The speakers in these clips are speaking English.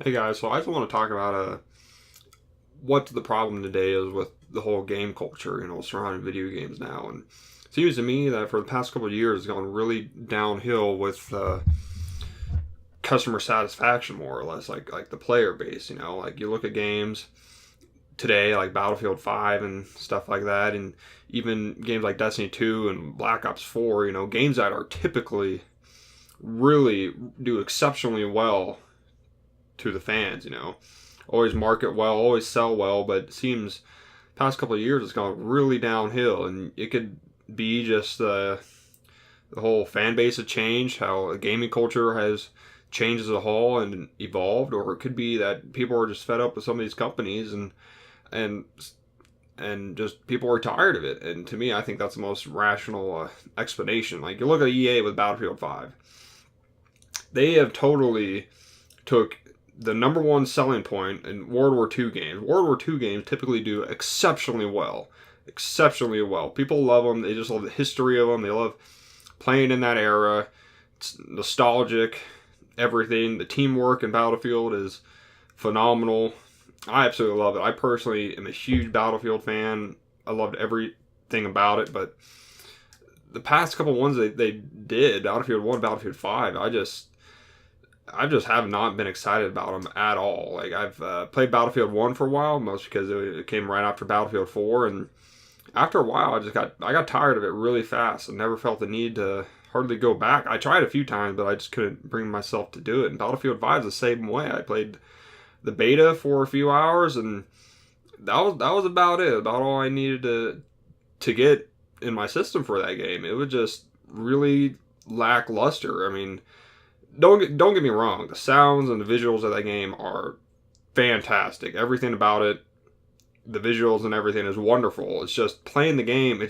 Hey guys, so I just want to talk about what the problem today is with the whole game culture, surrounding video games now. And it seems to me that for the past couple of years, it's gone really downhill with customer satisfaction, more or less, like the player base. Like you look at games today, like Battlefield 5 and stuff like that, and even games like Destiny 2 and Black Ops 4. Games that are typically really do exceptionally well to the fans. Always market well, always sell well, but it seems past couple of years it's gone really downhill, and it could be just the whole fan base has changed, how the gaming culture has changed as a whole and evolved, or it could be that people are just fed up with some of these companies and and just people are tired of it. And to me, I think that's the most rational explanation. Like you look at EA with Battlefield 5, they have totally took the number one selling point in World War II games. World War II games typically do exceptionally well. Exceptionally well. People love them. They just love the history of them. They love playing in that era. It's nostalgic. Everything. The teamwork in Battlefield is phenomenal. I absolutely love it. I personally am a huge Battlefield fan. I loved everything about it. But the past couple ones they did, Battlefield 1, Battlefield 5, I just have not been excited about them at all. Like I've played Battlefield 1 for a while, most because it came right after Battlefield 4, and after a while, I got tired of it really fast and never felt the need to hardly go back. I tried a few times, but I just couldn't bring myself to do it. And Battlefield 5 is the same way. I played the beta for a few hours, and that was about it. About all I needed to get in my system for that game. It was just really lackluster. I mean, don't get me wrong. The sounds and the visuals of that game are fantastic. Everything about it, the visuals and everything is wonderful. It's just playing the game. It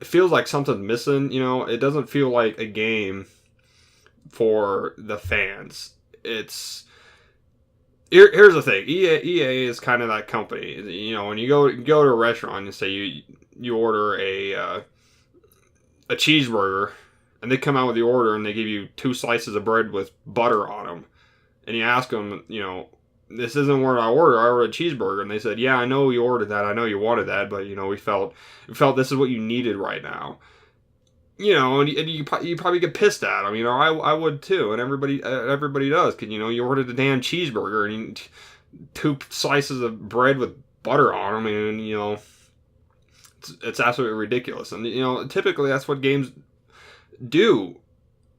feels like something's missing. It doesn't feel like a game for the fans. Here's the thing. EA is kind of that company. When you go to a restaurant and say you order a cheeseburger, and they come out with the order and they give you two slices of bread with butter on them, and you ask them, this isn't what I ordered. I ordered a cheeseburger, and they said, yeah, I know you ordered that. I know you wanted that, but we felt this is what you needed right now. And you probably get pissed at them. I would too, and everybody does, because you ordered a damn cheeseburger and two slices of bread with butter on them, and it's absolutely ridiculous. And typically that's what games do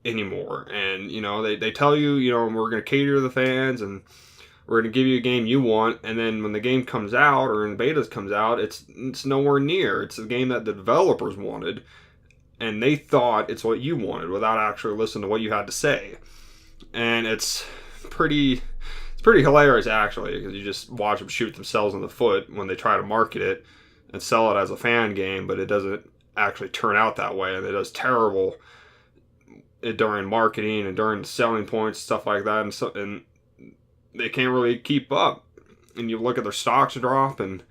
anymore. And they tell you, we're going to cater to the fans, and we're going to give you a game you want. And then when the game comes out, or in betas comes out, it's nowhere near. It's a game that the developers wanted, and they thought it's what you wanted without actually listening to what you had to say. And it's pretty hilarious, actually, because you just watch them shoot themselves in the foot when they try to market it and sell it as a fan game, but it doesn't actually turn out that way, and it does terrible during marketing and during selling points, stuff like that, and they can't really keep up. And you look at their stocks drop and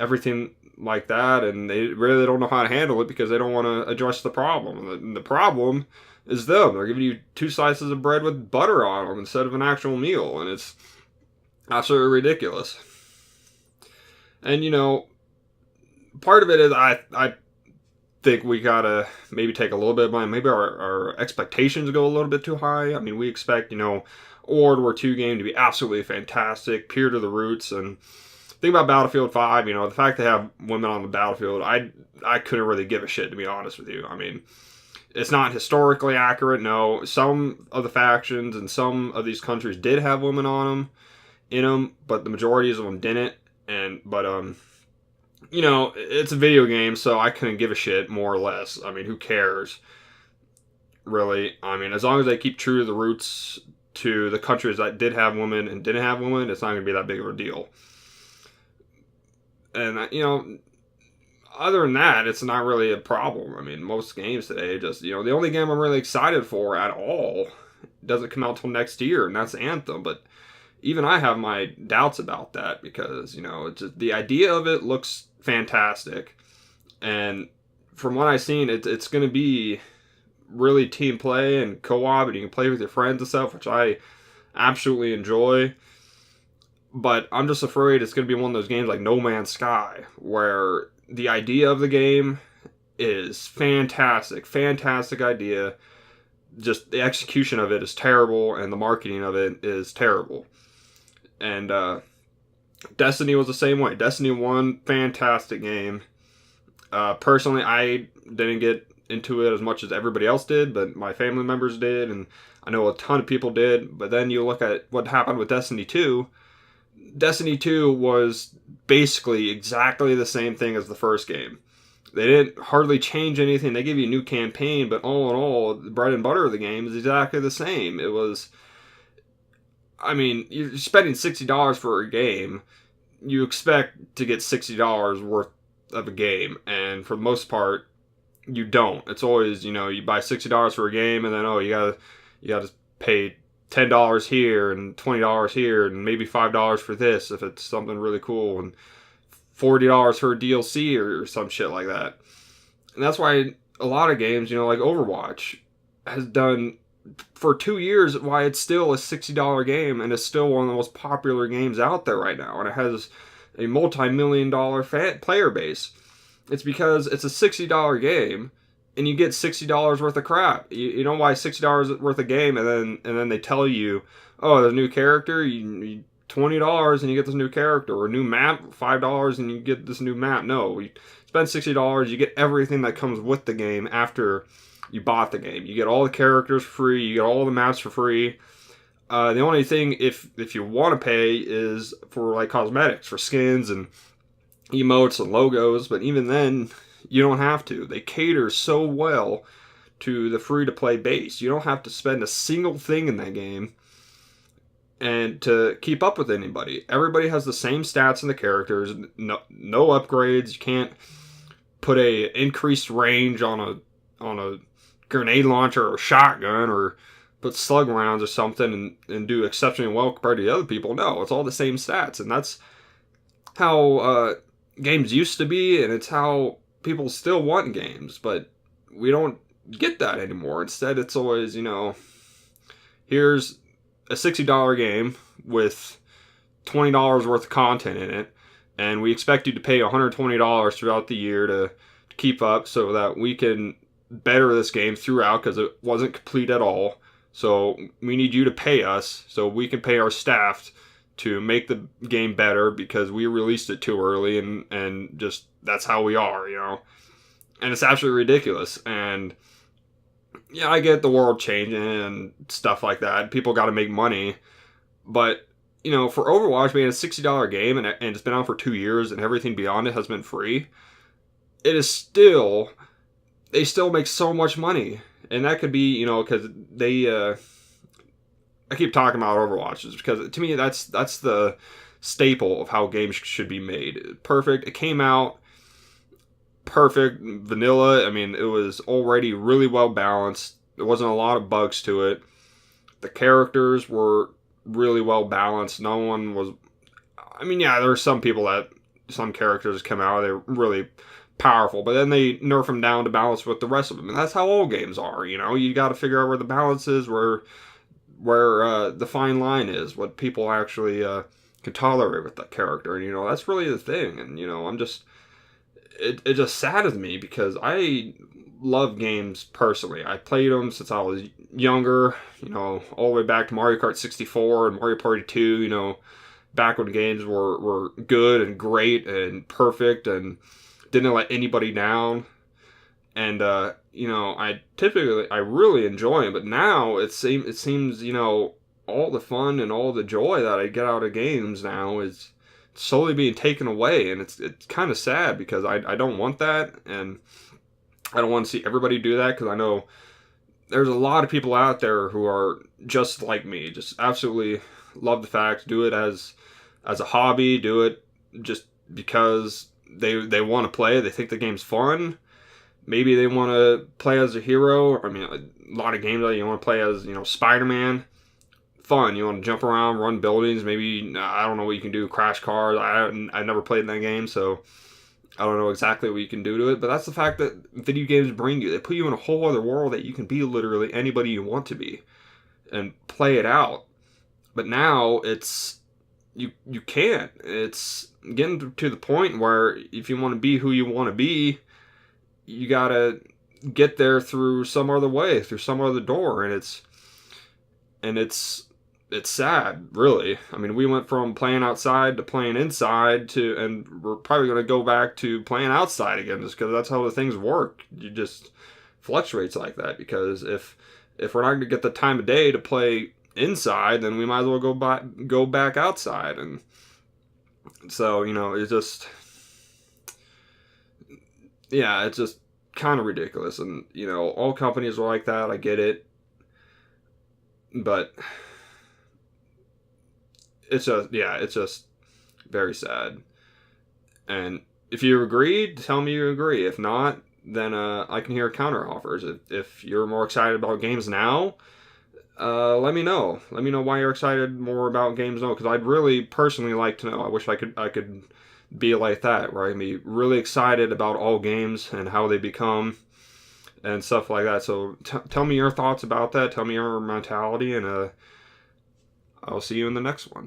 everything like that, and they really don't know how to handle it because they don't want to address the problem. And the problem is them. They're giving you two slices of bread with butter on them instead of an actual meal, and it's absolutely ridiculous. And part of it is I think we gotta maybe take a little bit of blame. Maybe our expectations go a little bit too high. I mean, we expect, World War II game to be absolutely fantastic, pure to the roots. And think about Battlefield 5, the fact they have women on the battlefield, I couldn't really give a shit, to be honest with you. I mean, it's not historically accurate, no. Some of the factions and some of these countries did have women on them, in them, but the majority of them didn't. But it's a video game, so I couldn't give a shit, more or less. I mean, who cares, really? I mean, as long as they keep true to the roots, to the countries that did have women and didn't have women, it's not going to be that big of a deal. And, other than that, it's not really a problem. I mean, most games today just, the only game I'm really excited for at all doesn't come out till next year, and that's Anthem. But even I have my doubts about that because, it's just, the idea of it looks fantastic. And from what I've seen, it's going to be really team play and co-op, and you can play with your friends and stuff, which I absolutely enjoy. But I'm just afraid it's going to be one of those games like No Man's Sky, where the idea of the game is fantastic, fantastic idea. Just the execution of it is terrible, and the marketing of it is terrible. And Destiny was the same way. Destiny 1, fantastic game. Personally, I didn't get into it as much as everybody else did, but my family members did, and I know a ton of people did. But then you look at what happened with Destiny 2. Destiny 2 was basically exactly the same thing as the first game. They didn't hardly change anything. They gave you a new campaign, but all in all, the bread and butter of the game is exactly the same. It was, I mean, you're spending $60 for a game. You expect to get $60 worth of a game, and for the most part, you don't. It's always, you buy $60 for a game, and then you gotta pay $10 here and $20 here, and maybe $5 for this if it's something really cool, and $40 for a DLC or some shit like that. And that's why a lot of games, like Overwatch, has done for 2 years why it's still a $60 game and it's still one of the most popular games out there right now. And it has a multi-million-dollar player base. It's because it's a $60 game and you get $60 worth of crap. You don't buy $60 worth of game and then they tell you, oh, there's a new character, you $20 and you get this new character, or a new map, $5 and you get this new map. No, you spend $60, you get everything that comes with the game after you bought the game. You get all the characters free, you get all the maps for free. The only thing, if you want to pay, is for like cosmetics, for skins and emotes and logos, but even then, you don't have to. They cater so well to the free-to-play base. You don't have to spend a single thing in that game and to keep up with anybody. Everybody has the same stats in the characters, no upgrades. You can't put a increased range on a grenade launcher or a shotgun, or put slug rounds or something and do exceptionally well compared to the other people. No, it's all the same stats, and that's how games used to be, and it's how people still want games, but we don't get that anymore. Instead, it's always, here's a $60 game with $20 worth of content in it, and we expect you to pay $120 throughout the year to keep up so that we can better this game throughout, because it wasn't complete at all. So we need you to pay us so we can pay our staff to make the game better, because we released it too early, and just that's how we are, And it's absolutely ridiculous. And yeah, I get the world changing and stuff like that. People got to make money. But, for Overwatch being a $60 game and it's been out for 2 years and everything beyond it has been free, it is still, they still make so much money. And that could be, because they, I keep talking about Overwatch, because to me that's the staple of how games should be made. Perfect. It came out perfect, vanilla. I mean, it was already really well balanced. There wasn't a lot of bugs to it. The characters were really well balanced. No one was, I mean, yeah, there were some characters come out, they're really powerful, but then they nerf them down to balance with the rest of them. And that's how all games are, you got to figure out where the balance is, where the fine line is, what people actually can tolerate with that character. And, that's really the thing. And, I'm just, it just saddens me, because I love games personally. I played them since I was younger, all the way back to Mario Kart 64 and Mario Party 2, back when games were good and great and perfect and didn't let anybody down. And, I really enjoy them, but now it seems, all the fun and all the joy that I get out of games now is slowly being taken away, and it's kind of sad, because I don't want that, and I don't want to see everybody do that, because I know there's a lot of people out there who are just like me, just absolutely love the fact, do it as a hobby, do it just because they want to play, they think the game's fun. Maybe they want to play as a hero. I mean, a lot of games that you want to play as, Spider-Man. Fun. You want to jump around, run buildings. Maybe, I don't know what you can do, crash cars. I never played that game, so I don't know exactly what you can do to it. But that's the fact that video games bring you. They put you in a whole other world that you can be literally anybody you want to be and play it out. But now you can't. It's getting to the point where if you want to be who you want to be, you gotta get there through some other way, through some other door, and it's sad, really. I mean, we went from playing outside to playing inside and we're probably going to go back to playing outside again, just because that's how the things work. You just fluctuates like that, because if we're not going to get the time of day to play inside, then we might as well go back outside. And so, it's just, yeah, it's just kind of ridiculous. And all companies are like that. I get it, but it's just very sad. And if you agree, tell me you agree. If not, then I can hear counter offers. If you're more excited about games now, let me know. Let me know why you're excited more about games now, because I'd really personally like to know. I wish I could be like that, where I can be really excited about all games and how they become and stuff like that. So tell me your thoughts about that. Tell me your mentality, and I'll see you in the next one.